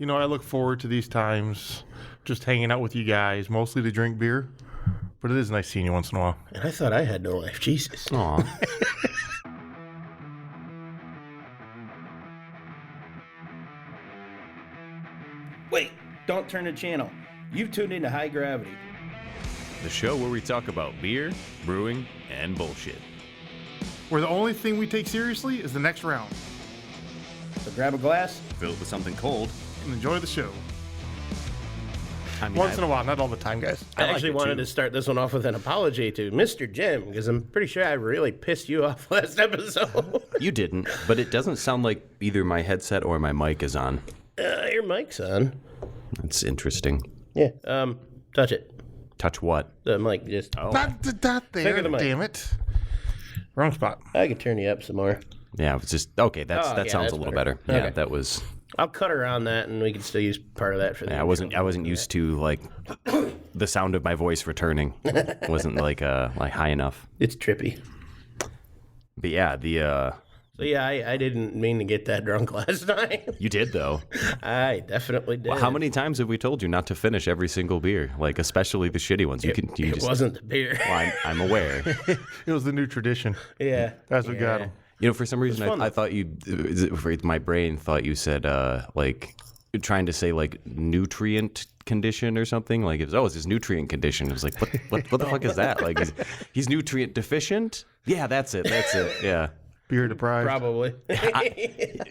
You know, I look forward to these times, just hanging out with you guys, mostly to drink beer. But it is nice seeing you once in a while. And I thought I had no life. Jesus. Aw. Wait, don't turn the channel. You've tuned into High Gravity. The show where we talk about beer, brewing, and bullshit. Where the only thing we take seriously is the next round. So grab a glass. Fill it with something cold. And enjoy the show. I mean, Once in a while, not all the time, guys. I like actually it, wanted too. to start this one off with an apology to Mr. Jim, because I'm pretty sure I really pissed you off last episode. You didn't, but it doesn't sound like either my headset or my mic is on. Your mic's on. That's interesting. Yeah, touch it. Touch what? The mic just... Oh. Not there, Think of the mic. damn it. Wrong spot. I can turn you up some more. Yeah, it's just okay. That yeah, sounds that's a little better. better. Yeah, Okay. that was. I'll cut around that, and we can still use part of that for the Yeah, I wasn't used to like the sound of my voice returning. It wasn't like high enough. It's trippy. But yeah, So yeah, I didn't mean to get that drunk last night. you did though. I definitely did. Well, how many times have we told you not to finish every single beer? Like especially the shitty ones. You It just. wasn't the beer. Well, I'm aware. It was the new tradition. Yeah. That's what got him. You know, for some reason, fun, I thought my brain thought you said, like, trying to say, like, nutrient condition or something. Like, it's this nutrient condition. It was like, what the fuck is that? Like, he's nutrient deficient? Yeah, that's it. Yeah. Beer deprived. Probably.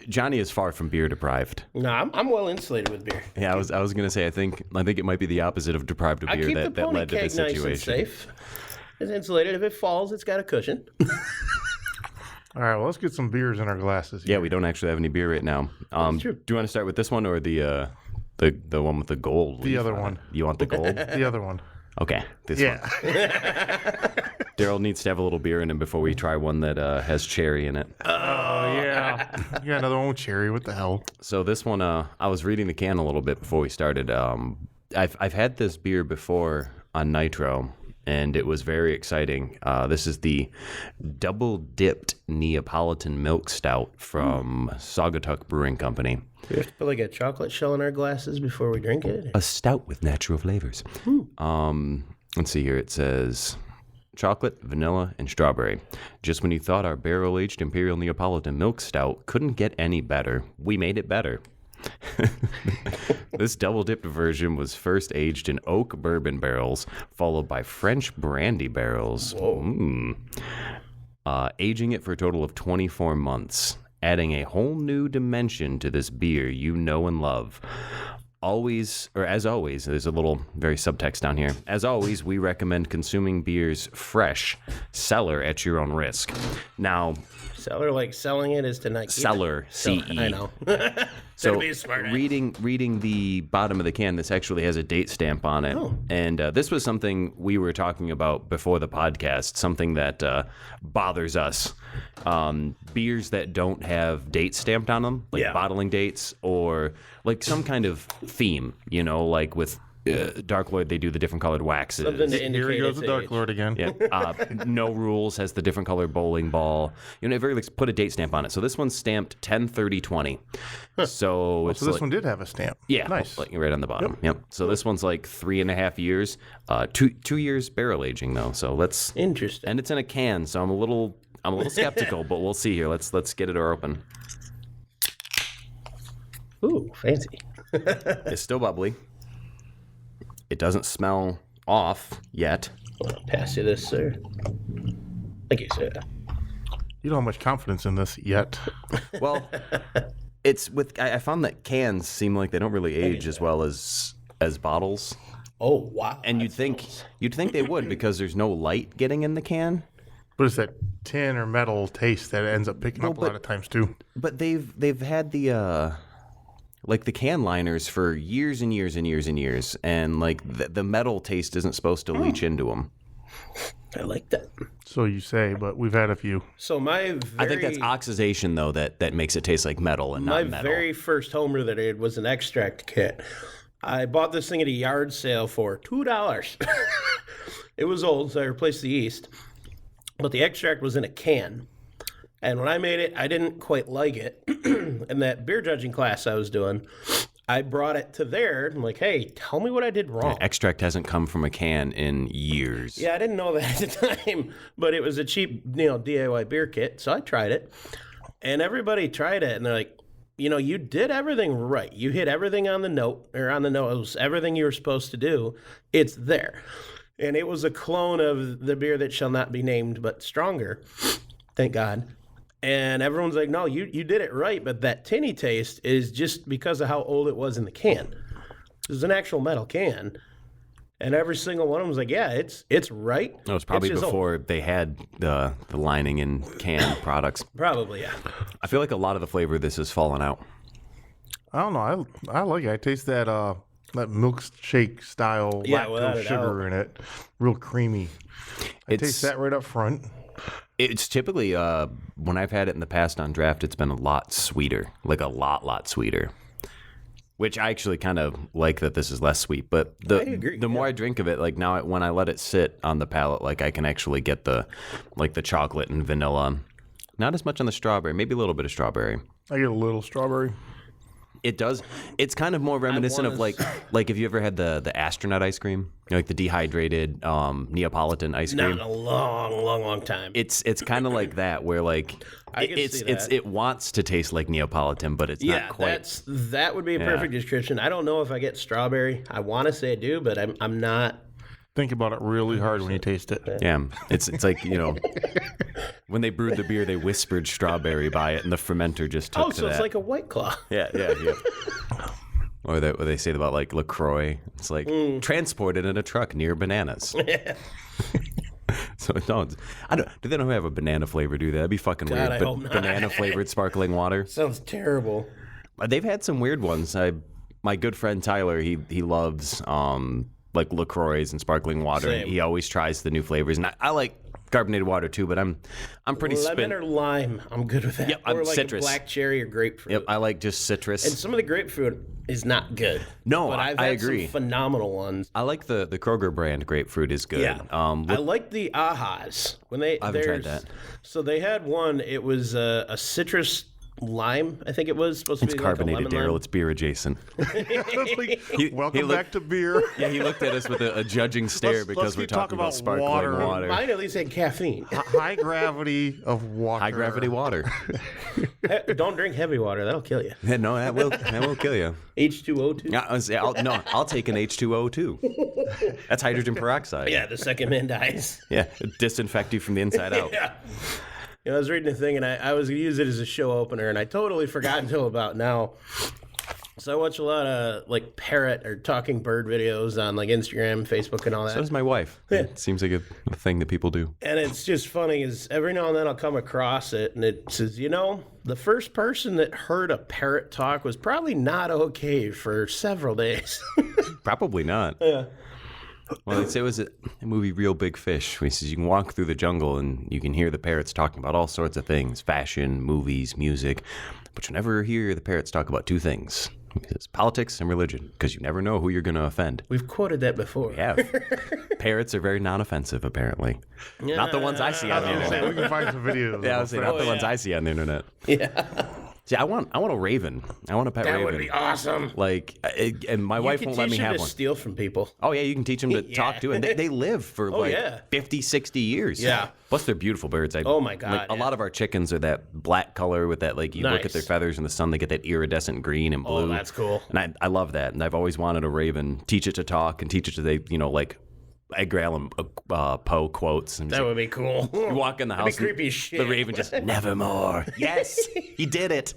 Johnny is far from beer deprived. No, I'm well insulated with beer. Yeah, I was going to say, I think it might be the opposite of deprived of I beer keep that the pony led to keg this nice situation. and safe. It's insulated. If it falls, it's got a cushion. All right, well, let's get some beers in our glasses here. Yeah, we don't actually have any beer right now. true. Do you want to start with this one or the one with the gold? The leaf other on it? one. You want the gold? The other one. Okay, this Yeah. one. Daryl needs to have a little beer in him before we try one that has cherry in it. Oh, yeah. You got another one with cherry. What the hell? So this one, I was reading the can a little bit before we started. I've had this beer before on Nitro, and it was very exciting. This is the Double Dipped Neapolitan Milk Stout from Saugatuck Brewing Company. We have to put like a chocolate shell in our glasses before we drink it. A stout with natural flavors. Let's see here. It says chocolate, vanilla, and strawberry. Just when you thought our barrel-aged Imperial Neapolitan Milk Stout couldn't get any better, we made it better. This double-dipped version was first aged in oak bourbon barrels, followed by French brandy barrels. Aging it for a total of 24 months, adding a whole new dimension to this beer you know and love. As always, there's a little very subtext down here. As always, we recommend consuming beers fresh, cellar at your own risk. Now, Seller, like selling it is to not keep cellar, it. CE. I know. So be a smart ass. reading the bottom of the can, this actually has a date stamp on it. Oh. And this was something we were talking about before the podcast, something that bothers us. Beers that don't have dates stamped on them, like Yeah. bottling dates or like some kind of theme, like with Dark Lord, they do the different colored waxes. Something to Here indicate he goes, its the Dark age. Lord again. Yeah. No Rules has the different color bowling ball. It very like put a date stamp on it. So this one's stamped 10/30/20. So it's So this like, one did have a stamp. yeah, Nice. like right on the bottom. Yep. So this one's like 3.5 years. 2 years barrel aging though. So let's Interesting. and it's in a can. So I'm a little skeptical, but we'll see here. Let's get it open. Ooh, fancy. It's still bubbly. It doesn't smell off yet. I'll pass you this, sir. Thank you, sir. You don't have much confidence in this yet. Well, I found that cans seem like they don't really age as well as bottles. Oh, wow. And you'd think they would because there's no light getting in the can. But it's that tin or metal taste that ends up picking up a lot of times too. But they've had the like the can liners for years and years and years and years, and like the metal taste isn't supposed to leach into them. I like that. So you say, but we've had a few. So I think that's oxidation though that makes it taste like metal and my not metal. very first homebrew that I did was an extract kit. I bought this thing at a yard sale for $2. It was old, so I replaced the yeast. But the extract was in a can. And when I made it, I didn't quite like it. In that beer judging class I was doing, I brought it to there. I'm like, hey, tell me what I did wrong. Extract hasn't come from a can in years. Yeah, I didn't know that at the time, but it was a cheap, DIY beer kit, so I tried it. And everybody tried it, and they're like, you did everything right. You hit everything on the note, or on the nose, everything you were supposed to do. It's there. And it was a clone of the beer that shall not be named, but stronger. Thank God. And everyone's like, no, you did it right, but that tinny taste is just because of how old it was in the can. It was an actual metal can. And every single one of them was like, yeah, it's right. It was probably before they had the lining in canned products. Probably, yeah. I feel like a lot of the flavor of this has fallen out. I don't know. I like it. I taste that milkshake style lactose sugar in it. Real creamy. I taste that right up front. It's typically, when I've had it in the past on draft, it's been a lot sweeter. Like a lot sweeter. Which I actually kind of like that this is less sweet. But the more I drink of it, like now when I let it sit on the palate, like I can actually get the chocolate and vanilla. Not as much on the strawberry, maybe a little bit of strawberry. I get a little strawberry. It does. It's kind of more reminiscent of like if you ever had the astronaut ice cream, like the dehydrated Neapolitan ice cream. Not in a long time. It's kind of like that, where like it wants to taste like Neapolitan, but it's not quite. That would be a perfect description. I don't know if I get strawberry. I want to say I do, but I'm not. Think about it really hard when you taste it. Yeah, it's like when they brewed the beer, they whispered strawberry by it, and the fermenter just took to that. Oh, so it's like a White Claw. Yeah. Or what they say about like LaCroix. It's like transported in a truck near bananas. So do they don't have a banana flavor, do they? That'd be fucking weird. I hope not. Banana flavored sparkling water. Sounds terrible. They've had some weird ones. My good friend Tyler, he loves like LaCroix and sparkling water. Same. He always tries the new flavors, and I like carbonated water too. But I'm pretty lemon or lime. I'm good with that. Yep, or like citrus. A black cherry or grapefruit. Yep, I like just citrus. And some of the grapefruit is not good. No, but I've I had agree. Some phenomenal ones. I like the Kroger brand grapefruit is good. Yeah. I like the Ahas when I haven't tried that. So they had one. It was a citrus lime, I think it was supposed to be. It's like carbonated, Darrell. It's beer adjacent. Welcome back to beer. Yeah, he looked at us with a judging stare because we're talking about sparkling water. Mine at least had caffeine. High gravity of water. High gravity water. Don't drink heavy water. That'll kill you. Yeah, no, that will kill you. H2O2? I'll take an H2O too. That's hydrogen peroxide. Yeah, the second man dies. Yeah, disinfect you from the inside out. Yeah. I was reading a thing, and I was going to use it as a show opener, and I totally forgot until about now. So I watch a lot of, like, parrot or talking bird videos on, like, Instagram, Facebook, and all that. So does my wife. Yeah. It seems like a thing that people do. And it's just funny, is every now and then I'll come across it, and it says, the first person that heard a parrot talk was probably not okay for several days. Probably not. Yeah. Well, it was a movie, Real Big Fish, where he says you can walk through the jungle and you can hear the parrots talking about all sorts of things, fashion, movies, music, but you never hear the parrots talk about two things. It's politics and religion, because you never know who you're going to offend. We've quoted that before. Yeah. Parrots are very non-offensive, apparently. Yeah. Not the ones I see on the internet. We can find some videos. Yeah, I was saying, not the ones I see on the internet. Yeah. See, I want a raven. I want a pet raven. That would be awesome. Like, and my wife won't let me have one. Steal from people. Oh, yeah, you can teach them to talk to, and they live for 50, 60 years. Yeah. Plus, they're beautiful birds. Oh, my God. A lot of our chickens are that black color with that, like, you look at their feathers in the sun, they get that iridescent green and blue. Oh, that's cool. And I love that. And I've always wanted a raven, teach it to talk and teach it to, like, Edgar Allan Poe quotes. And that would be cool. You walk in the house, creepy as shit. The raven just, nevermore. Yes, he did it.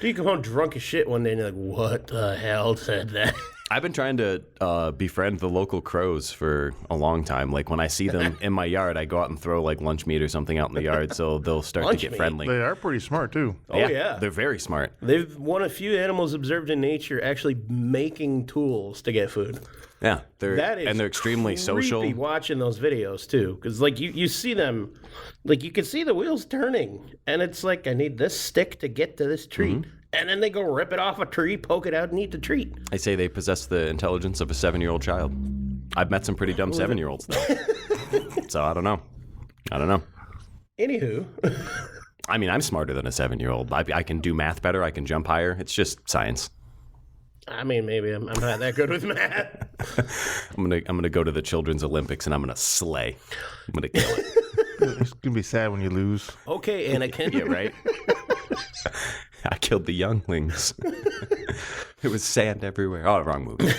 You come home drunk as shit one day and you're like, what the hell said that? I've been trying to befriend the local crows for a long time. Like when I see them in my yard, I go out and throw like lunch meat or something out in the yard, so they'll start to get friendly. They are pretty smart too. Oh yeah, they're very smart. They've one of few animals observed in nature actually making tools to get food. Yeah, they're extremely creepy social. Watching those videos too, because like you see them, like you can see the wheels turning, and it's like I need this stick to get to this treat. Mm-hmm. And then they go rip it off a tree, poke it out, and eat the treat. I say they possess the intelligence of a 7-year-old child. I've met some pretty dumb 7-year-olds, though. So I don't know. Anywho. I mean, I'm smarter than a 7-year-old. I can do math better. I can jump higher. It's just science. I mean, maybe I'm not that good with math. I'm gonna go to the Children's Olympics and I'm gonna slay. I'm gonna kill it. It's gonna be sad when you lose. Okay, Anakin. Yeah, right. I killed the younglings. There was sand everywhere. Oh, wrong movie.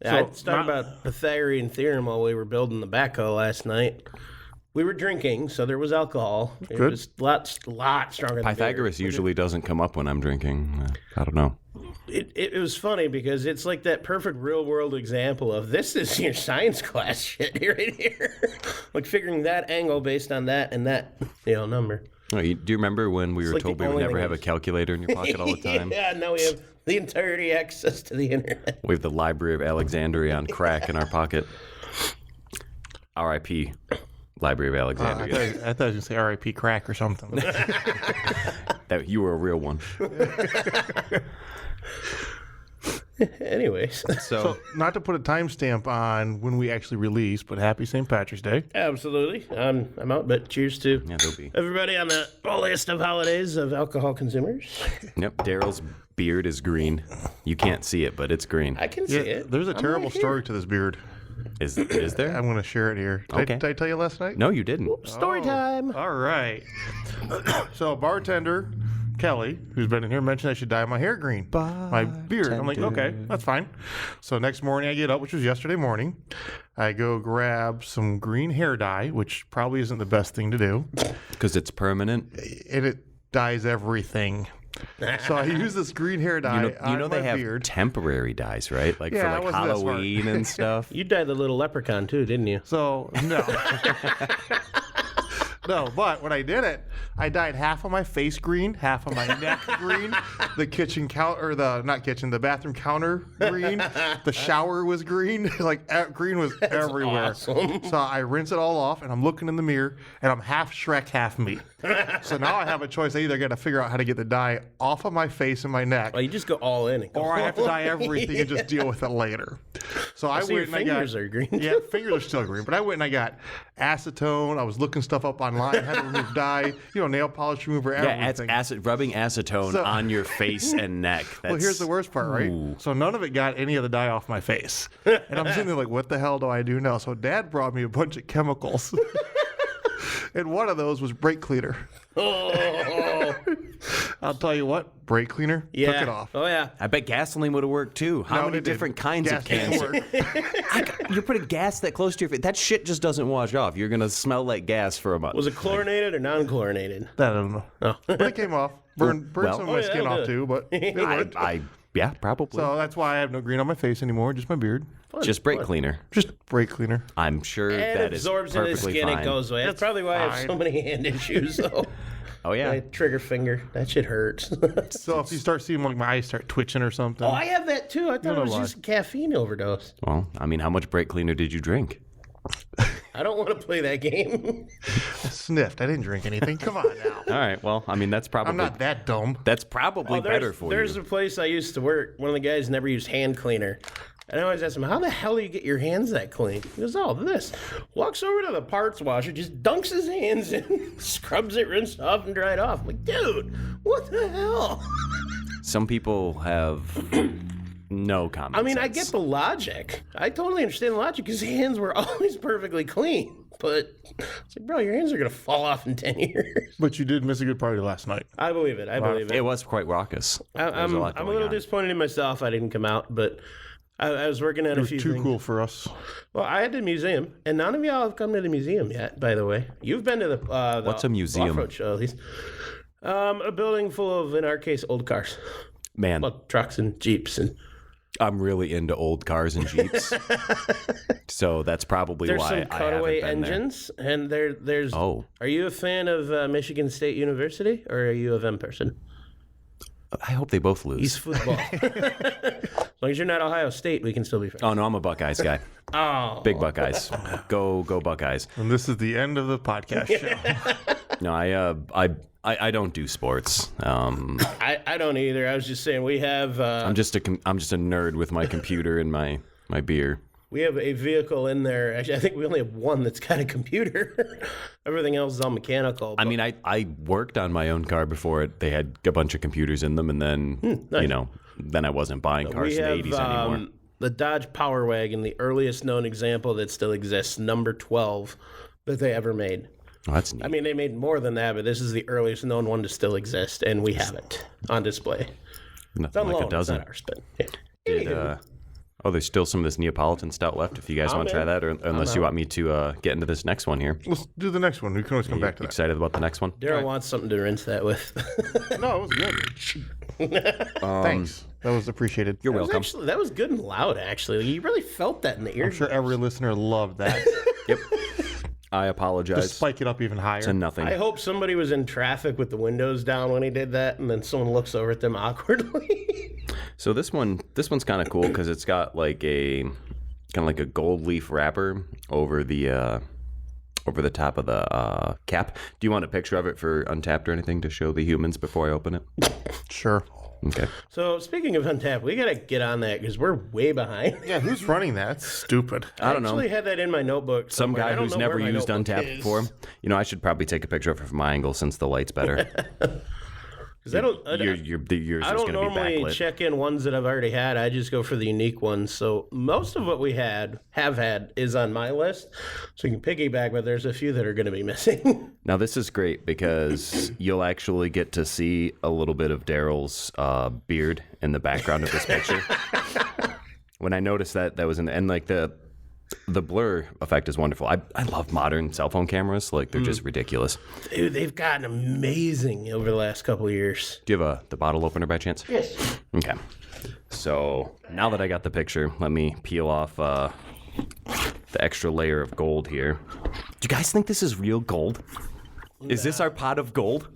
I was talking about Pythagorean theorem while we were building the backhoe last night. We were drinking, so there was alcohol. It was a lot stronger than Pythagoras beer. usually doesn't come up when I'm drinking. I don't know. It was funny because it's like that perfect real world example of this is your science class shit right here. Like figuring that angle based on that and that number. Oh, do you remember when we were like told the we would only never thing have a calculator in your pocket all the time? Yeah, now we have the entirety access to the internet. We have the Library of Alexandria on crack in our pocket. R.I.P. Library of Alexandria. I thought you were going to say R.I.P. crack or something. That you were a real one. Anyways. So, not to put a timestamp on when we actually release, but happy St. Patrick's Day. Absolutely. I'm out, but cheers to Yeah, there'll be. everybody on the holiest of holidays of alcohol consumers. Yep, Darrell's beard is green. You can't see it, but it's green. I can see it. There's a I'm terrible right here. story to this beard. Is there? I'm going to share it here. Okay. Did I tell you last night? No, you didn't. Story time. All right. So, bartender Kelly, who's been in here, mentioned I should dye my hair green. My beard. I'm like, okay, that's fine. So, next morning I get up, which was yesterday morning. I go grab some green hair dye, which probably isn't the best thing to do. Because it's permanent. And it dyes everything. So I use this green hair dye You know on they my have beard. temporary dyes, right? Like Yeah, I for like wasn't that smart. Halloween and stuff. You dyed the little leprechaun too, didn't you? So, no. No, but when I did it, I dyed half of my face green, half of my neck green, the kitchen counter, or the bathroom counter green, the shower was green, green was everywhere. awesome. So I rinse it all off, and I'm looking in the mirror, and I'm half Shrek, half me. So now I have a choice. I either got to figure out how to get the dye off of my face and my neck, Well, you just go all in. And go or I have to all dye in. everything and just deal with it later. So I So your went and I fingers got, are green. Yeah, fingers are still green. But I went and I got acetone. I was looking stuff up online, how to remove dye, nail polish remover, Yeah, everything. rubbing acetone on your face and neck. Well, here's the worst part, right? So none of it got any of the dye off my face. And I'm sitting there like, what the hell do I do now? So Dad brought me a bunch of chemicals. And one of those was brake cleaner. Oh, I'll tell you what, brake cleaner, yeah. took it off. Oh, yeah. I bet gasoline would have worked too. How No, many it didn't. different kinds Gas of didn't cans? work. You're putting gas that close to your face. That shit just doesn't wash off. You're gonna smell like gas for a month. Was it chlorinated or non-chlorinated? I don't know. Oh. But it came off. Burned well- some of my Oh, yeah, skin that'll off do too, but it worked. Yeah, probably. So that's why I have no green on my face anymore, just my beard. Just brake cleaner. Just brake cleaner. I'm sure And that it is absorbs into the perfectly skin, fine. it goes away. That's probably why I have fine. so many hand issues, though. Oh yeah. My trigger finger. That shit hurts. So if you start seeing like my eyes start twitching or something, Oh, I have that too. I thought know it was why. just a caffeine overdose. Well, I mean, how much brake cleaner did you drink? I don't want to play that game. I sniffed. I didn't drink anything. Come on now. All right. Well, I mean, that's probably I'm not that dumb. that's probably better for There's you. a place I used to work. One of the guys never used hand cleaner. And I always ask him, how the hell do you get your hands that clean? He goes, oh, this. Walks over to the parts washer, just dunks his hands in, scrubs it, rinses off, and dry it off. I'm like, dude, what the hell? Some people have no common I mean, I sense. get the logic. I totally understand the logic because his hands were always perfectly clean. But it's like, bro, your hands are going to fall off in 10 years. But you did miss a good party last night. I believe it. I believe it. It was quite raucous. I'm a little disappointed in myself I didn't come out, but I was working on a few Too things. cool for us. Well, I had the museum, and none of y'all have come to the museum yet, by the way. You've been to the What's a museum? off-road show, at least. A building full of, in our case, old cars. Man, Well, trucks and Jeeps. And I'm really into old cars and Jeeps. So that's probably there's why some I cutaway haven't been engines, and there's... Oh. Are you a fan of Michigan State University, or are you a Vem person? there. I hope they both lose. He's football. As long as you're not Ohio State, we can still be friends. Oh no, I'm a Buckeyes guy. Oh. Big Buckeyes. Go Buckeyes. And this is the end of the podcast show. No, I don't do sports. I don't either. I was just saying we have... I'm just a nerd with my computer and my beer. We have a vehicle in there. Actually, I think we only have one that's got a computer. Everything else is all mechanical. I mean, I worked on my own car before they had a bunch of computers in them, and then, nice. then I wasn't buying cars in the 80s anymore. The Dodge Power Wagon, the earliest known example that still exists, number 12 that they ever made. Oh, that's neat. I mean, they made more than that, but this is the earliest known one to still exist, and we have it on display. Nothing like a dozen. It's not ours, but There's still some of this Neapolitan stout left if you guys want to try that, or unless you want me to get into this next one here. Let's do the next one. We can always come back to that. Excited about the next one? Darrell wants something to rinse that with. No, it was good. Thanks. That was appreciated. You're welcome. That was good and loud, actually. You really felt that in the ear. I'm sure every listener loved that. Yep. I apologize. Just spike it up even higher. To nothing. I hope somebody was in traffic with the windows down when he did that, and then someone looks over at them awkwardly. So this one's kind of cool because it's got like a gold leaf wrapper over the top of the cap. Do you want a picture of it for Untapped or anything to show the humans before I open it? Sure. Okay. So speaking of Untapped, we got to get on that because we're way behind. Yeah, who's running that? That's stupid. I don't know. actually had that in my notebook. Some somewhere. I guy don't who's know never where my used notebook Untapped is. before. I should probably take a picture of it from my angle since the light's better. Because Yours I is don't going to be normally backlit. check in ones that I've already had. I just go for the unique ones. So most of what we have had is on my list. So you can piggyback, but there's a few that are going to be missing. Now this is great because you'll actually get to see a little bit of Darrell's beard in the background of this picture. When I noticed that was and like the blur effect is wonderful. I love modern cell phone cameras. Like they're just ridiculous. Dude, they've gotten amazing over the last couple of years. Do you have the bottle opener by chance? Yes. Okay. So now that I got the picture, let me peel off the extra layer of gold here. Do you guys think this is real gold? Is this our pot of gold?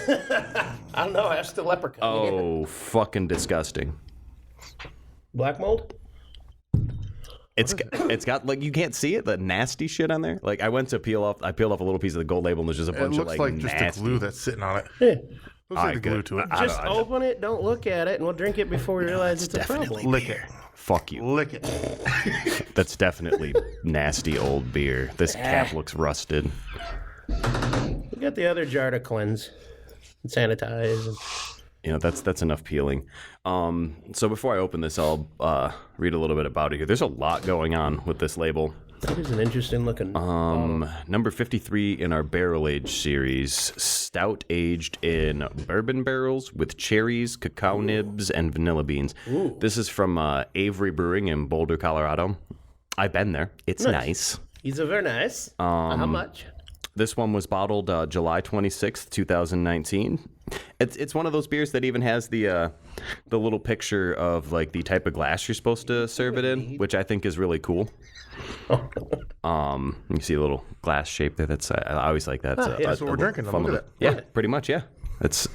I don't know. Ask the leprechaun. Oh, fucking disgusting. Black mold? It's got like you can't see it, the nasty shit on there. Like I peeled off a little piece of the gold label and there's just a It bunch looks of like nasty. just the glue that's sitting on it. Yeah. Looks like the glue to it. Just open it, don't look at it, and we'll drink it before we realize it's a problem. Lick it. Fuck you. Lick it. That's definitely nasty old beer. This cap looks rusted. We got the other jar to cleanse and sanitize. And That's enough peeling. So before I open this, I'll read a little bit about it here. There's a lot going on with this label. that is an interesting looking bottle. Number 53 in our barrel age series, stout aged in bourbon barrels with cherries, cacao nibs, and vanilla beans. Ooh. This is from Avery Brewing in Boulder, Colorado. I've been there. It's nice. These are very nice. How much? This one was bottled July 26th, 2019. It's one of those beers that even has the little picture of like the type of glass you're supposed to serve it in, which I think is really cool. You see a little glass shape there. That's I always like that. yeah, that's what we're drinking. fun Look little- at Yeah, pretty much. Yeah, it's.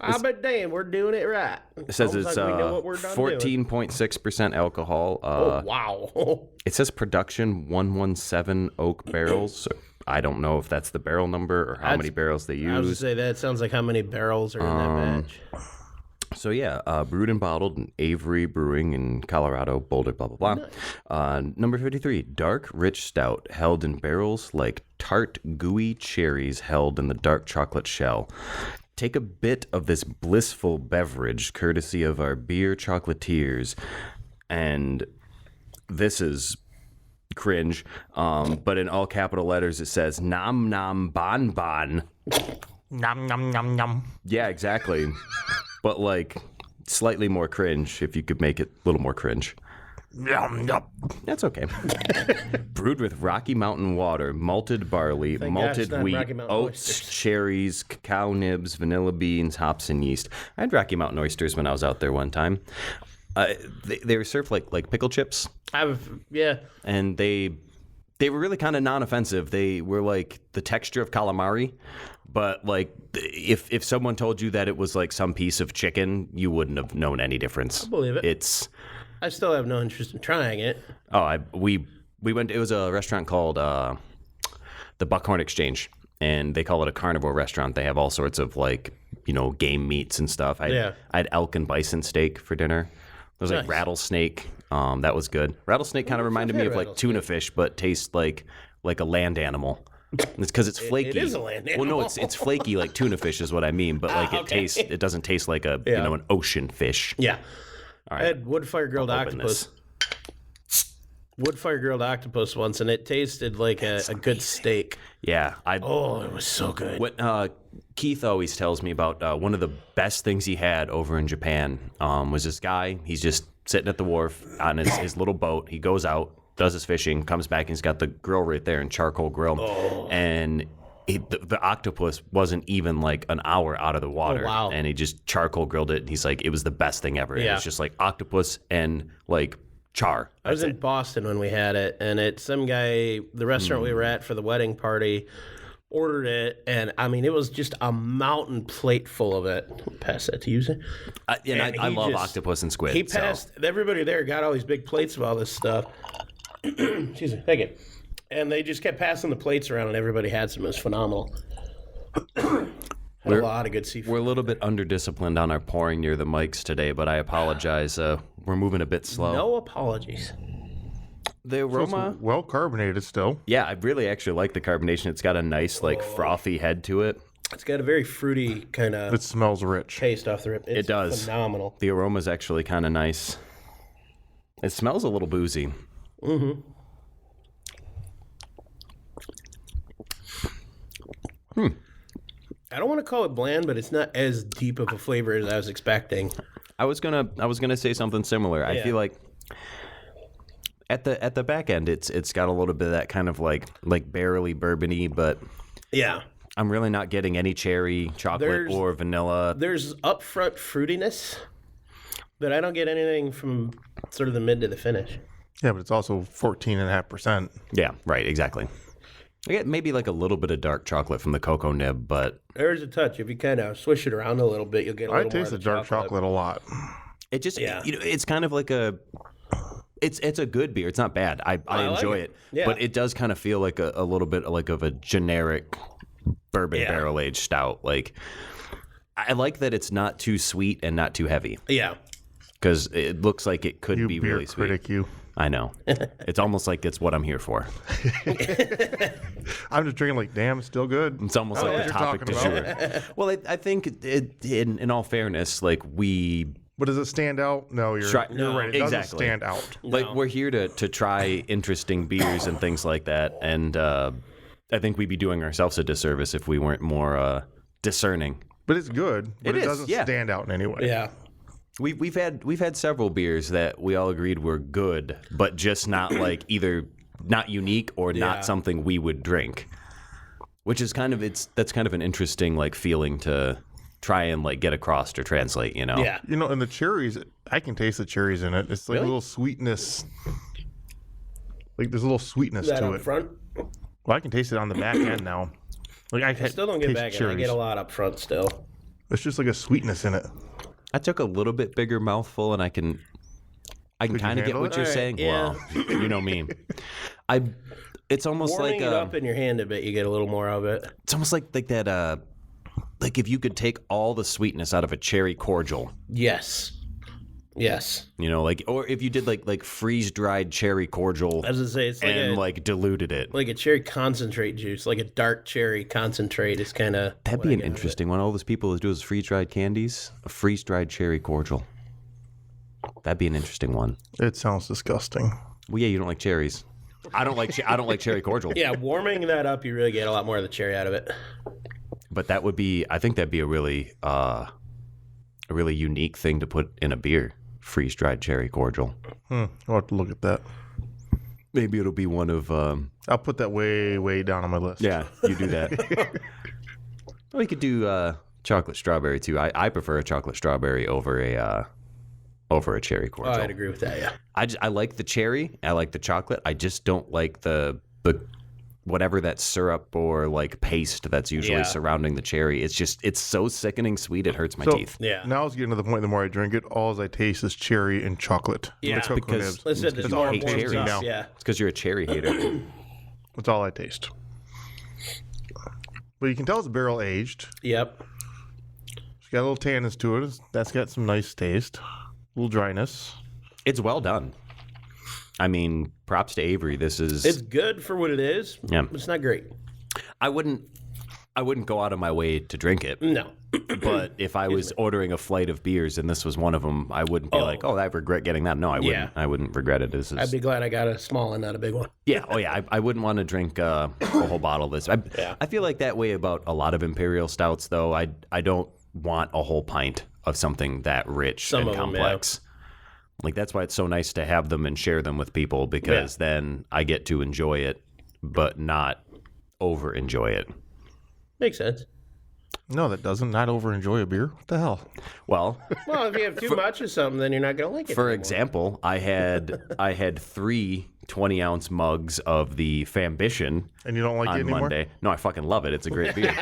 But damn, we're doing it right. It says Sounds it's like we know what we're done doing. 14.6% alcohol. Oh, wow. It says production 117 oak barrels. So I don't know if that's the barrel number or how many barrels they I was going to use. say, that sounds like how many barrels are in that batch. So yeah, brewed and bottled in Avery Brewing in Colorado, Boulder, blah, blah, blah. Number 53, dark, rich stout held in barrels like tart, gooey cherries held in the dark chocolate shell. Take a bit of this blissful beverage, courtesy of our beer chocolatiers. And this is cringe, but in all capital letters it says nom nom bon bon. Nom nom nom nom. Yeah, exactly. But like slightly more cringe if you could make it a little more cringe. Yum, yum. That's okay. Brewed with Rocky Mountain water, malted barley, Thank gosh it's malted not wheat, Rocky Mountain oats, oysters. cherries, cacao nibs, vanilla beans, hops, and yeast. I had Rocky Mountain oysters when I was out there one time. They were served like pickle chips, and they were really kind of non-offensive. They were like the texture of calamari, but like if someone told you that it was like some piece of chicken, you wouldn't have known any difference. I believe it. I still have no interest in trying it. We went. It was a restaurant called the Buckhorn Exchange, and they call it a carnivore restaurant. They have all sorts of like game meats and stuff. I had elk and bison steak for dinner. There was like Nice. rattlesnake, That was good. Rattlesnake kind of reminded me had of like tuna rattlesnake. fish, but tastes like a land animal. It's because it's flaky. It is a land Well, no, animal. it's flaky like tuna fish is what I mean, but like okay. it doesn't taste like a Yeah. an ocean fish. Yeah. All I right. had wood fire grilled I'll open octopus. Wood fire grilled octopus once, and it tasted like a good steak. Yeah, Oh, it was so good. What Keith always tells me about one of the best things he had over in Japan was this guy. He's just sitting at the wharf on his little boat. He goes out, does his fishing, comes back, and he's got the grill right there, and charcoal grill. Oh. And the octopus wasn't even like an hour out of the water. Oh, wow. And he just charcoal grilled it. And he's like, it was the best thing ever. Yeah. It's just like octopus and like char. I was in Boston when we had it, and some guy, the restaurant we were at for the wedding party, ordered it, and I mean, it was just a mountain plate full of it. Pass that to you, Zane. I he love just- octopus and squid. He so. passed, everybody there got all these big plates of all this stuff. Excuse me, thank you. And they just kept passing the plates around, and everybody had some. It was phenomenal. Had a lot of good seafood. We're a little under disciplined on our pouring near the mics today, but I apologize. We're moving a bit slow. No apologies. The aroma, Well carbonated still. yeah, I really actually like the carbonation. It's got a nice, like, frothy head to it. It's got a very fruity kind of It smells rich. taste off the rip. It's does. phenomenal. The aroma's actually kind of nice. It smells a little boozy. I don't want to call it bland, but it's not as deep of a flavor as I was expecting. I was gonna say something similar. I Yeah. feel like at the back end, it's got a little bit of that kind of like barrely bourbony, but Yeah. I'm really not getting any cherry, chocolate, There's- or vanilla. There's upfront fruitiness, but I don't get anything from sort of the mid to the finish. Yeah, but it's also 14.5%. Yeah, right, exactly. I get maybe like a little bit of dark chocolate from the cocoa nib, but There's a touch. If you kind of swish it around a little bit, you'll get a I little more taste of the dark chocolate a lot. it just Yeah. it's kind of like it's a good beer. It's not bad. I like enjoy it. it. Yeah. But it does kind of feel like a little bit like of a generic bourbon Yeah. barrel aged stout. Like I like that it's not too sweet and not too heavy Yeah. because it looks like it could You be beer really sweet. critic, you. I know. It's almost like it's what I'm here for. I'm just drinking like, damn, it's still good. It's almost like what the you're topic du talking jour. Well, I think in all fairness, like But does it stand out? No, you're right. It doesn't exactly. stand out. Like we're here to try interesting beers and things like that, and I think we'd be doing ourselves a disservice if we weren't more discerning. But it's good. But It it is, doesn't yeah. stand out in any way. Yeah. We've had several beers that we all agreed were good, but just not like either not unique or Yeah. not something we would drink. Which is that's kind of an interesting like feeling to try and like get across or translate, you know? Yeah. You know, and the cherries, I can taste the cherries in it. It's like a little sweetness. Like there's a little sweetness That to up it. front. Well, I can taste it on the back end now. Like I Still don't get back in. I get a lot up front still. It's just like a sweetness in it. I took a little bit bigger mouthful and I can you kind of get handle what it? you're All right, saying. yeah. Well, you know me. It's almost Warming like it up in your hand a bit, you get a little more of it. it's almost like that like if you could take all the sweetness out of a cherry cordial, Yes. Yes. you know, like or if you did like freeze dried cherry cordial As I say, it's like and a like diluted it. like a cherry concentrate juice, like a dark cherry concentrate is kind of That'd be an interesting one. All those people that do those freeze dried candies, a freeze dried cherry cordial. That'd be an interesting one. It sounds disgusting. Well, yeah, you don't like cherries. I don't like cherry cordial. Yeah, warming that up, you really get a lot more of the cherry out of it. But that would be, I think that'd be a really unique thing to put in a beer. Freeze dried cherry cordial. I'll have to look at that. Maybe it'll be one of. I'll put that way, way down on my list. Yeah, you do that. We could do chocolate strawberry too. I prefer a chocolate strawberry over a cherry Oh, cordial. I'd agree with that, yeah. I like the cherry. I like the chocolate. I just don't like the whatever that syrup or like paste that's usually Yeah. surrounding the cherry. It's so sickening sweet it hurts my So teeth. Yeah. now it's getting to the point. The more I drink it, all I taste is cherry and chocolate. Yeah. The cocoa because- nibs. Let's say there's It's more all I hate taste cherries. now. Yeah. It's because you're a cherry hater. That's all I taste. But you can tell it's barrel aged. Yep. It's got a little tannins to it. That's got some nice taste. A little dryness. It's well done. I mean, props to Avery. It's good for what it is. Yeah. It's not great. I wouldn't go out of my way to drink it. No. But if I was ordering a flight of beers and this was one of them, I wouldn't be like, I regret getting that. No, I wouldn't. Yeah. I wouldn't regret it. I'd be glad I got a small and not a big one. Yeah. Oh, yeah. I wouldn't want to drink a whole bottle of this. I feel like that way about a lot of imperial stouts, though. I don't want a whole pint of something that rich and complex. Like, that's why it's so nice to have them and share them with people, because then I get to enjoy it, but not over enjoy it. Makes sense. No, that doesn't. Not over enjoy a beer. What the hell? Well, if you have too much of something, then you're not going to like it. For anymore. example, I had 3 20-ounce mugs of the Fambition And you don't like it on anymore? Monday. No, I fucking love it. It's a great beer.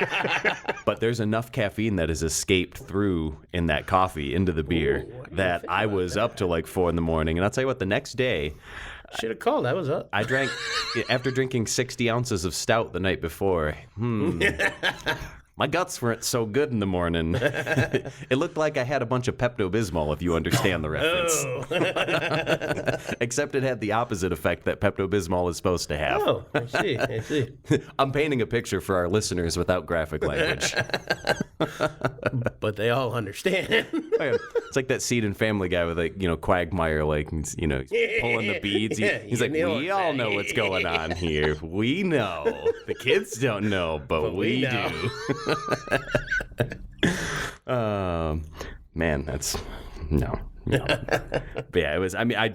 But there's enough caffeine that has escaped through in that coffee into the beer that I was up till like 4 a.m. And I'll tell you what, the next day, Should have called. I was up. I drank, after drinking 60 ounces of stout the night before, my guts weren't so good in the morning. It looked like I had a bunch of Pepto-Bismol, if you understand the reference. Except it had the opposite effect that Pepto-Bismol is supposed to have. Oh, I see. I'm painting a picture for our listeners without graphic language. But they all understand. It's like that scene in Family Guy with, like, Quagmire, like, he's pulling the beads. He's like, we all know what's going on here. We know. The kids don't know, but we know. do. Man, that's no. But yeah, it was. I mean, I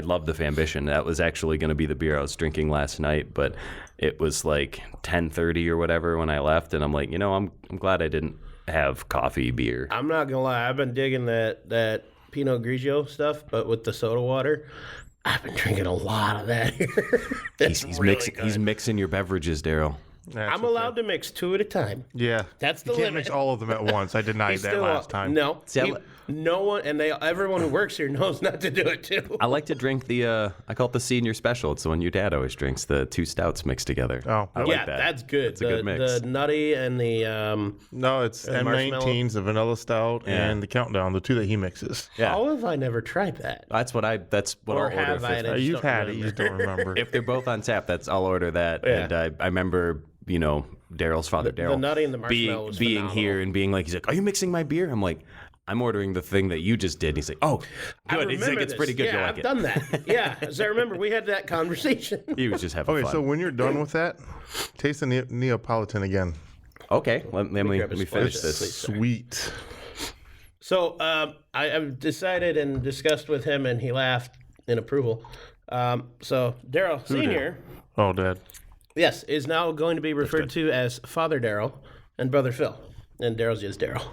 love the Fambition. That was actually going to be the beer I was drinking last night, but it was like 10:30 or whatever when I left, and I'm like, I'm glad I didn't have coffee beer. I'm not going to lie. I've been digging that Pinot Grigio stuff, but with the soda water, I've been drinking a lot of that here. He's mixing your beverages, Darrell. I'm allowed to mix 2 at a time. Yeah. That's the You can't limit. mix all of them at once. I denied that last time. No. See, No one, and everyone who works here knows not to do it too. I like to drink I call it the senior special. It's the one your dad always drinks, the 2 stouts mixed together. Oh. I like Yeah, that. that's good. It's a good mix. The nutty and the No, it's M19's, the vanilla stout, and the Countdown, the 2 that he mixes. Yeah. How have I never tried that? That's what I'll Or order. have I? I just You've don't had it, you just don't remember. If they're both on tap, I'll order that. Yeah. And I remember, Darrell's father, Darrell, nutty and the marshmallow was being phenomenal. here and being like, he's like, are you mixing my beer? I'm like, I'm ordering the thing that you just did. And he's like, oh, good. He's like, remember it's this. pretty good. Yeah, You'll like I've it. done that. Yeah, as I remember, we had that conversation. He was just having Okay, fun. so when you're done with that, taste the Neapolitan again. Okay, let me grab a finish splash. this. Please. Sweet. So I've decided and discussed with him, and he laughed in approval. So Darrell Sr., Oh, Dad. yes, is now going to be referred to as Father Darrell and Brother Phil. And Darrell's just Darrell.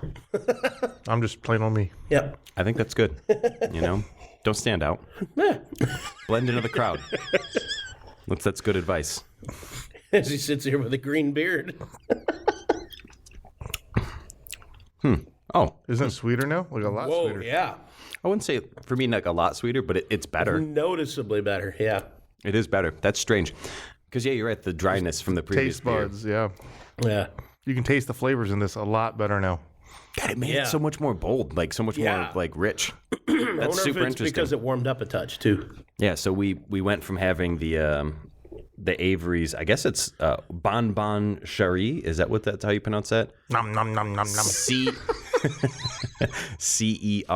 I'm just playing on me. Yep. I think that's good. Don't stand out. Blend into the crowd. That's good advice. As he sits here with a green beard. Oh, Isn't it sweeter now? Like a lot Whoa, sweeter. yeah. I wouldn't say for me like a lot sweeter, but it's better. Noticeably better, yeah. It is better. That's strange. Because you're right. The dryness from the previous Taste beer. buds, yeah. Yeah. You can taste the flavors in this a lot better now. God, it made Yeah. it so much more bold, like so much Yeah. more like rich. I wonder That's if super it's interesting. because it warmed up a touch, too. Yeah, so we went from having the Avery's, I guess it's Bonbon Cherie. Is that's how you pronounce that? Nom, nom, nom, nom, nom. Cerise,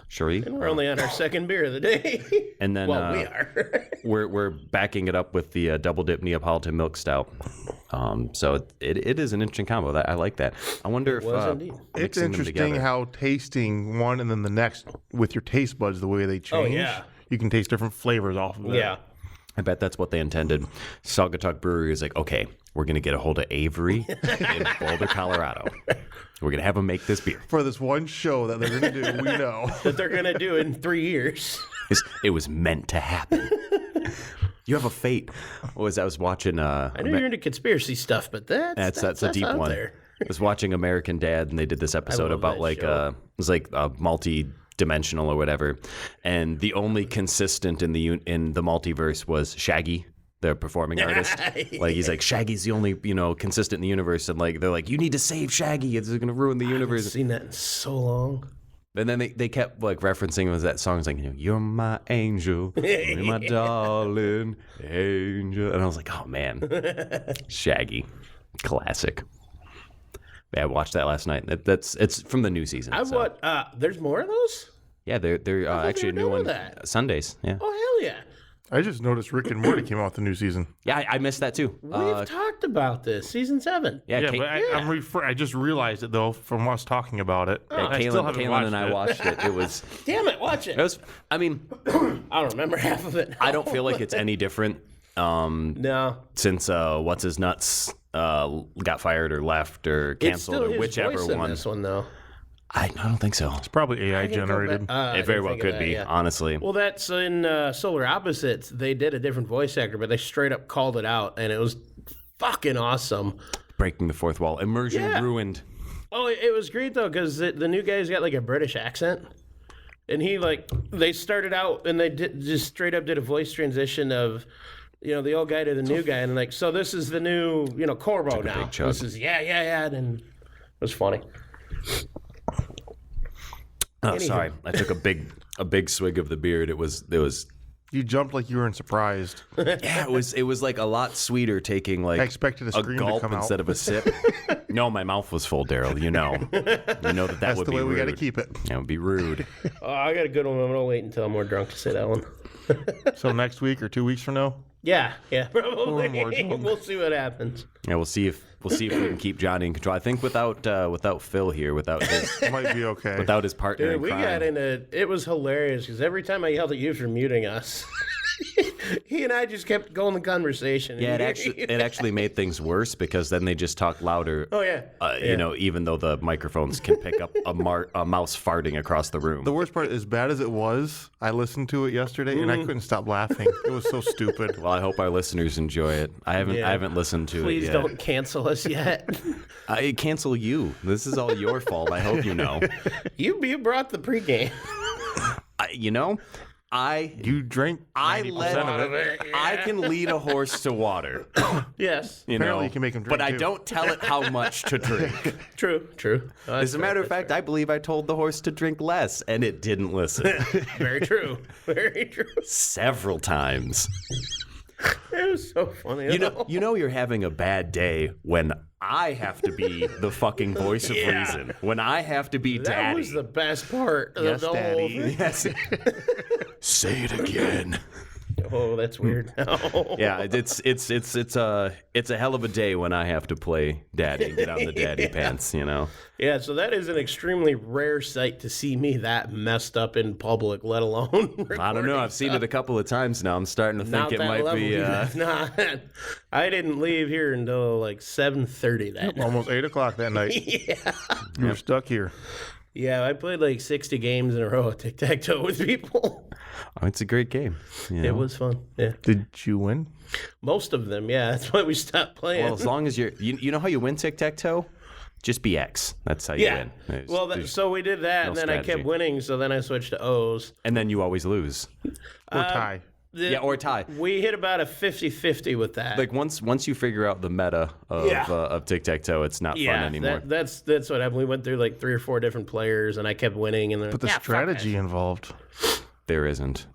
Cherie. We're only on our second beer of the day. And then Well, we are. we're backing it up with the double dip Neapolitan milk stout. So it is an interesting combo. I like that. I wonder if was indeed. It's mixing them interesting together- how tasting one and then the next with your taste buds, the way they change. Oh, yeah. You can taste different flavors off of that. Yeah. I bet that's what they intended. Saugatuck Brewery is like, okay, we're going to get a hold of Avery in Boulder, Colorado. We're going to have them make this beer. For this one show that they're going to do, we know. That they're going to do in 3 years. It was meant to happen. You have a fate. What was I was watching? I know you're into conspiracy stuff, but that's a deep out one. there. I was watching American Dad, and they did this episode love about that like show. it was like multi-dimensional or whatever, and the only consistent in the multiverse was Shaggy, the performing artist. Like he's like, Shaggy's the only consistent in the universe, and like they're like, you need to save Shaggy. It's going to ruin the I haven't universe. seen that in so long. And then they kept like referencing it was that song. It's like, you're my angel, you're my darling angel. And I was like, oh man, Shaggy, classic. Yeah, I watched that last night. It's from the new season. There's more of those? Yeah, they're actually a new one. Sundays. Yeah. Oh hell yeah! I just noticed Rick and Morty came out with the new season. Yeah, I missed that too. We've talked about this, season 7. Yeah, but I just realized it though from us talking about it. I still haven't Kaylin watched and I it. watched it. It was. Damn it, watch it. I mean, I don't remember half of it. I don't feel like it's any different. No. Since what's his nuts got fired or left or canceled or whichever voice in one. this one though. I don't think so. It's probably AI generated. It very well could be, honestly. Well, that's in Solar Opposites. They did a different voice actor, but they straight up called it out, and it was fucking awesome. Breaking the fourth wall. Immersion ruined. Oh, it was great though, because the new guy's got like a British accent, and they started out and they just straight up did a voice transition of, the old guy to the new guy, and like, so this is the new, Corbo now. This is yeah, and it was funny. Oh, sorry. I took a big swig of the beer. It was. You jumped like you weren't surprised. Yeah, it was like a lot sweeter taking like I expected a scream to gulp come out. instead of a sip. No, my mouth was full, Daryl. You know that That's would the be way rude. we got to keep it. That would be rude. Oh, I got a good one. I'm gonna wait until I'm more drunk to say that one. So next week or 2 weeks from now? Yeah, probably. more drunk. We'll see what happens. Yeah, we'll see if we can keep Johnny in control. I think without Phil here, without his Might be okay. without his partner Dude, in we crime. got into it was hilarious because every time I yelled at you for muting us, he and I just kept going the conversation. Yeah, it actually made things worse because then they just talk louder. Oh yeah. Even though the microphones can pick up a mouse farting across the room. The worst part, as bad as it was, I listened to it yesterday and I couldn't stop laughing. It was so stupid. Well, I hope our listeners enjoy it. I haven't listened to Please it yet. don't cancel us yet. I cancel you. This is all your fault. I hope you know. You brought the pregame. You drank 90% of it. I can lead a horse to water. Yes. Apparently you can make him drink but I too. don't tell it how much to drink. True. As a matter of fact, I believe I told the horse to drink less, and it didn't listen. Very true. Very true. Several times. It was so funny. You know you're having a bad day when I have to be the fucking voice of reason. When I have to be that daddy. was the best part of Yes, the whole Daddy. thing. Yes. Say it again. Oh, that's weird. Yeah, it's a hell of a day when I have to play daddy and get on the daddy pants, Yeah, so that is an extremely rare sight to see me that messed up in public, let alone. I don't know. I've seen it a couple of times now. I'm starting to think Not it that might level. be. Nah, I didn't leave here until like 7:30 that night. Almost 8 o'clock that night. Yeah. You were stuck here. Yeah, I played like 60 games in a row of tic-tac-toe with people. Oh, it's a great game. It was fun. Yeah. Did you win? Most of them, yeah. That's why we stopped playing. Well, as long as you know how you win tic-tac-toe? Just be X. That's how you win. So we did that, no and then I strategy. kept winning, so then I switched to O's. And then you always lose. Or tie? Or tie. We hit about a 50-50 with that. Like once you figure out the meta of tic-tac-toe, it's not fun anymore. That's what happened. We went through like 3 or 4 different players, and I kept winning. And But the strategy involved. There isn't.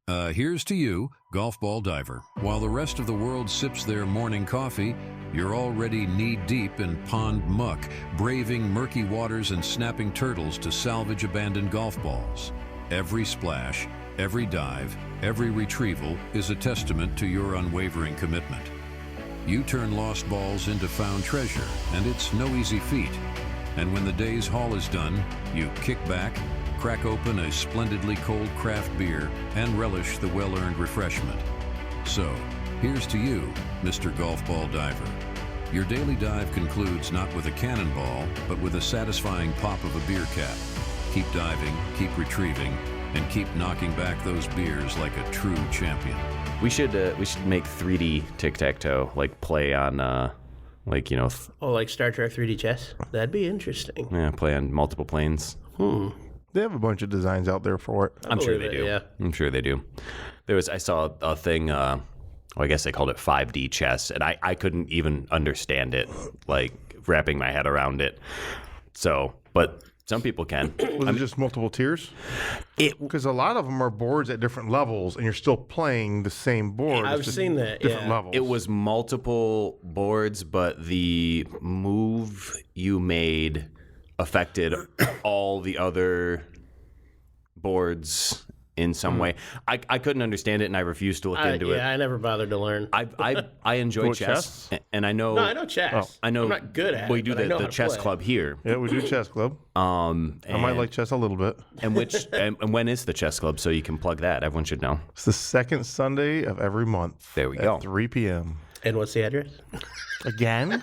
Here's to you, golf ball diver. While the rest of the world sips their morning coffee, you're already knee-deep in pond muck, braving murky waters and snapping turtles to salvage abandoned golf balls. Every splash, every dive, every retrieval is a testament to your unwavering commitment. You turn lost balls into found treasure, and it's no easy feat. And when the day's haul is done, you kick back, crack open a splendidly cold craft beer, and relish the well-earned refreshment. So, here's to you, Mr. Golf Ball Diver. Your daily dive concludes not with a cannonball, but with a satisfying pop of a beer cap. Keep diving, keep retrieving, and keep knocking back those beers like a true champion. We should make 3D tic-tac-toe, like play on like Star Trek 3D chess? That'd be interesting. play on multiple planes. They have a bunch of designs out there for it. I'm sure they believe do. it, yeah. I'm sure they do. I saw a thing, I guess they called it 5D chess, and I couldn't even understand it, like wrapping my head around it. So, but some people can. Was it just multiple tiers? Because a lot of them are boards at different levels, and you're still playing the same board. I've just at seen that, different yeah. levels. It was multiple boards, but the move you made affected all the other boards in some way. I couldn't understand it, and I refused to look into it. Yeah, I never bothered to learn. I enjoy What, chess, chess? and I know. No, I know chess. I know. I'm not good at it. We do but I know how the to chess play. club here. Yeah, we do chess club. I might like chess a little bit. And when is the chess club? So you can plug that. Everyone should know. It's the second Sunday of every month. There we at go. 3 p.m. And what's the address? Again?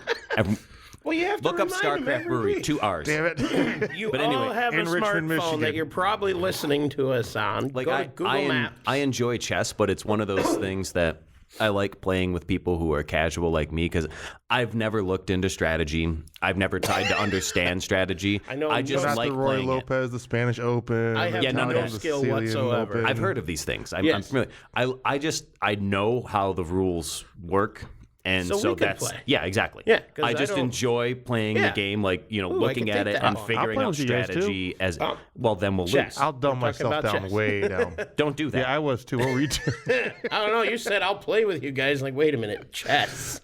Well, you have to Look up remind them Starcraft every Brewery. week. 2 R's. Damn it. You But all anyway, have a in Richmond, smartphone Michigan. that you're probably listening to us on. Like Go to Google Maps. I enjoy chess, but it's one of those things that I like playing with people who are casual like me because I've never looked into strategy. I've never tried to understand strategy. I know I just Not like the Roy playing it. Lopez, the Spanish Open. I have none of no that. skill Sicilian whatsoever. Open. I've heard of these things. I'm Yes. familiar. I know how the rules work. And So so, we could that's play. yeah, exactly. Yeah, 'cause I I just don't- enjoy playing Yeah. the game, like Ooh, I looking could at take it that and on. figuring I'll play out with you guys, too. strategy as well. Then we'll Chess. lose. I'll dumb We're talking myself about down chess. way down. Don't do that. Yeah, I was too. What were you doing? I don't know. You said I'll play with you guys. Like, wait a minute, chess.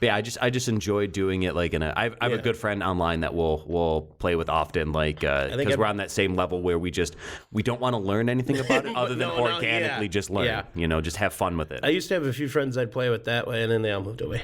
Yeah, I just enjoy doing it. Like, I have a Yeah. good friend online that we'll play with often. Like, because we're on that same level where we don't want to learn anything about it other than No, organically yeah. just learn. Yeah. Just have fun with it. I used to have a few friends I'd play with that way, and then they all moved away.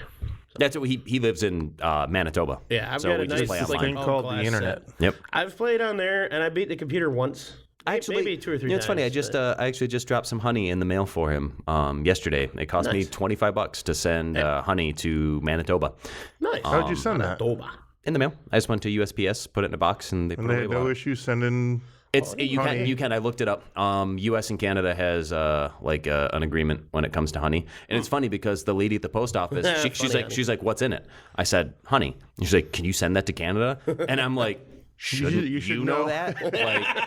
That's what he lives in Manitoba. Yeah, I've so got a we just nice play like, online. thing called the all-class internet. set. Yep. I've played on there, and I beat the computer once. Maybe 2 or 3 times. It's funny. I actually just dropped some honey in the mail for him yesterday. It cost me $25 to send honey to Manitoba Nice. How'd you send that? Manitoba. in the mail. I just went to USPS, put it in a box, and they put And it they away. had no issue sending. You can. I looked it up. U.S. and Canada has an agreement when it comes to honey, and it's funny because the lady at the post office, she's like, "What's in it?" I said, "Honey." And she's like, "Can you send that to Canada?" And I'm like, "Shouldn't You you, should know know. that?" Like,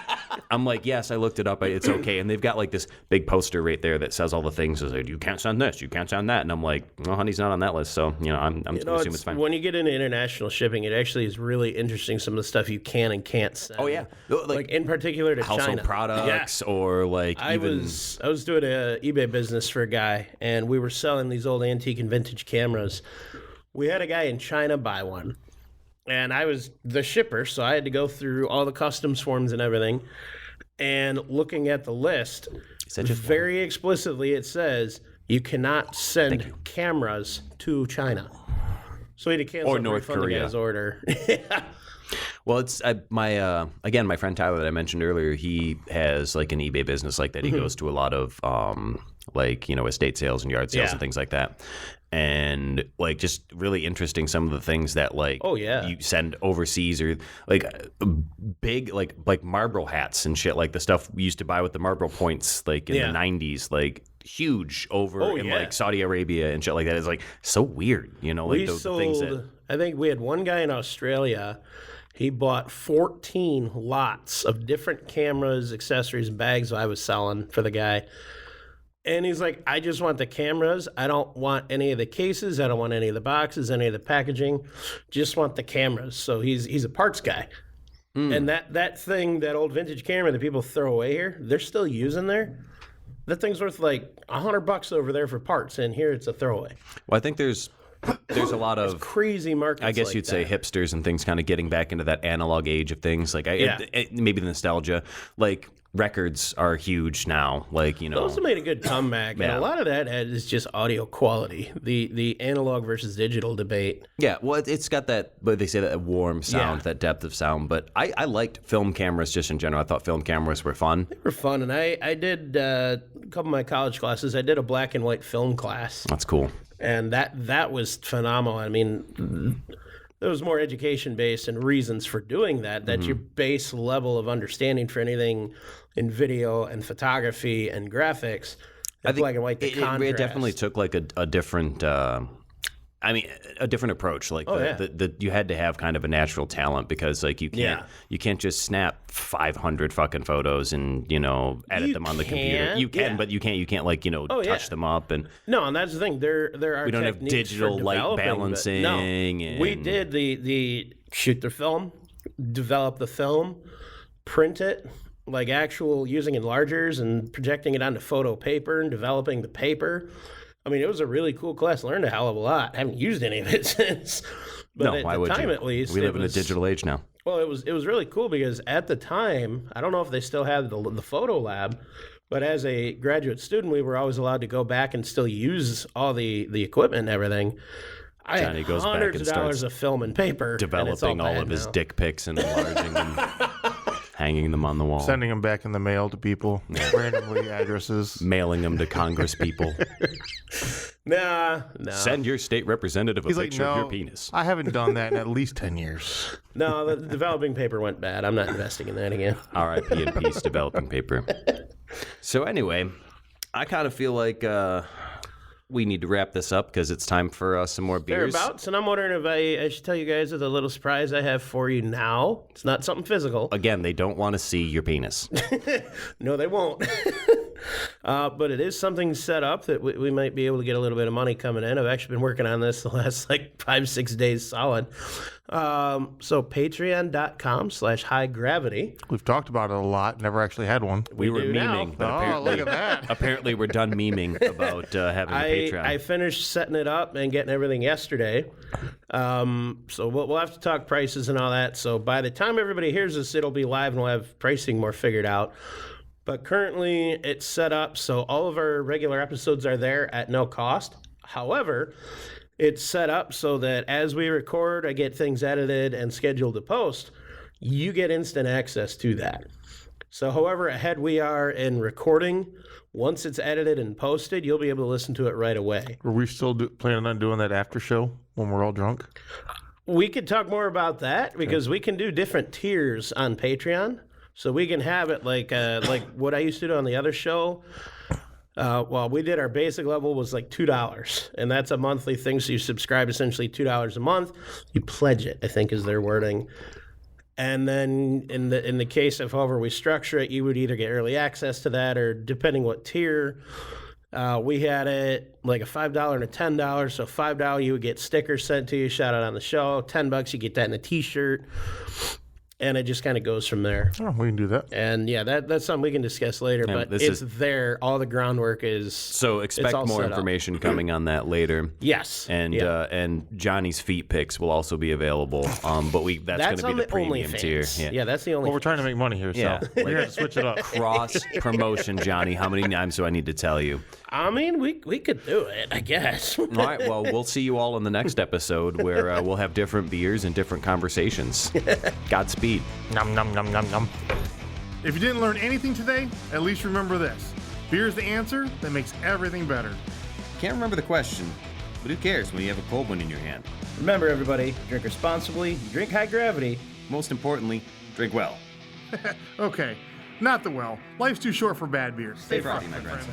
I'm like, "Yes, I looked it up. It's okay." And they've got like this big poster right there that says all the things. It's like, "You can't send this. You can't send that." And I'm like, "Well, honey's not on that list, so I'm just gonna assume it's fine." When you get into international shipping, it actually is really interesting some of the stuff you can and can't send. Oh yeah, like in particular to household China. products or like I was doing a eBay business for a guy, and we were selling these old antique and vintage cameras. We had a guy in China buy one, and I was the shipper, so I had to go through all the customs forms and everything. And looking at the list, very explicitly it says you cannot send cameras to China. So he had to cancel Or and North refund the Korea. guy's order. Well, it's my friend Tyler that I mentioned earlier. He has like an eBay business like that. He goes to a lot of estate sales and yard sales and things like that. And like just really interesting some of the things that like you send overseas or like big like Marlboro hats and shit, like the stuff we used to buy with the Marlboro points like in the 90s, like huge over in like Saudi Arabia and shit like that. It's like so weird, like We those sold, things that I think we had one guy in Australia. He bought 14 lots of different cameras, accessories, and bags I was selling for the guy. And he's like, I just want the cameras. I don't want any of the cases. I don't want any of the boxes, any of the packaging. Just want the cameras. So he's a parts guy. And that thing, that old vintage camera that people throw away here, they're still using there. That thing's worth like $100 over there for parts, and here it's a throwaway. Well, I think there's a lot of Crazy markets. I guess like you'd say that. hipsters and things kind of getting back into that analog age of things. Like maybe the nostalgia. Like records are huge now. Like Those have made a good comeback, and a lot of that is just audio quality. The analog versus digital debate. Yeah, well, it's got that, but they say that warm sound, that depth of sound. But I liked film cameras just in general. I thought film cameras were fun. They were fun, and I did a couple of my college classes. I did a black and white film class, That's cool. and that was phenomenal. I mean, there was more education based and reasons for doing that. That your base level of understanding for anything in video and photography and graphics. I think black and white. It definitely took like a different. A different approach. Like you had to have kind of a natural talent because like you can't just snap 500 fucking photos and edit them on the computer. You can, but you can't like touch them up and. No, and that's the thing. There are. We don't have techniques digital for light developing, but balancing. No, and we did the shoot the film, develop the film, print it, like actual using enlargers and projecting it onto photo paper and developing the paper. I mean, it was a really cool class. Learned a hell of a lot. I haven't used any of it since. But No, at why the would time, you? at least, We live in a was- digital age now. Well, it was really cool because at the time, I don't know if they still had the photo lab, but as a graduate student, we were always allowed to go back and still use all the equipment and everything. I Johnny had goes back hundreds and of dollars starts of film and paper, and it's Developing all bad of his now. dick pics and enlarging them, hanging them on the wall, Sending them back in the mail to people, randomly addresses. mailing them to Congress people. Nah. Send your state representative a He's like, picture of no, your penis. I haven't done that in at least 10 years. No, the developing paper went bad. I'm not investing in that again. R.I.P. and peace, developing paper. So anyway, I kind of feel like we need to wrap this up because it's time for some more beers. Thereabouts, and I'm wondering if I should tell you guys the little surprise I have for you now. It's not something physical. Again, they don't want to see your penis. No, they won't. But it is something set up that we might be able to get a little bit of money coming in. I've actually been working on this the last 5-6 days solid. So patreon.com/high gravity. We've talked about it a lot. Never actually had one. We were do now. memeing, but Oh, apparently, look at that. apparently we're done memeing about having a Patreon. I finished setting it up and getting everything yesterday. So we'll have to talk prices and all that. So by the time everybody hears this, it'll be live and we'll have pricing more figured out. But currently it's set up so all of our regular episodes are there at no cost. However, it's set up so that as we record, I get things edited and scheduled to post, you get instant access to that. So however ahead we are in recording, once it's edited and posted, you'll be able to listen to it right away. Are we still planning on doing that after show when we're all drunk? We could talk more about that because we can do different tiers on Patreon. So we can have it like what I used to do on the other show. Well, we did our basic level was like $2, and that's a monthly thing. So you subscribe essentially $2 a month. You pledge it, I think, is their wording. And then in the case of however we structure it, you would either get early access to that, or depending what tier. We had it like a $5 and a $10. So $5 you would get stickers sent to you, shout out on the show. $10 you get that in a T-shirt. And it just kind of goes from there. Oh, we can do that. And yeah, that's something we can discuss later. Yeah, but this it's is- there. All the groundwork is. so it's expect all more set up. information coming on that later. Yes. And yeah. and Johnny's feet pics will also be available. But that's going That's to on be the the premium tier. OnlyFans. Yeah, that's the only. Well, we're trying to make money here, so Yeah. we're going to switch it up. Cross promotion, Johnny. How many times do I need to tell you? I mean, we could do it, I guess. All right. Well, we'll see you all in the next episode where we'll have different beers and different conversations. Godspeed. Nom, nom, nom, nom, nom. If you didn't learn anything today, at least remember this. Beer's the answer that makes everything better. Can't remember the question, but who cares when you have a cold one in your hand? Remember, everybody, drink responsibly, drink high gravity. Most importantly, drink well. Okay, not the well. Life's too short for bad beers. Stay frosty, my friends.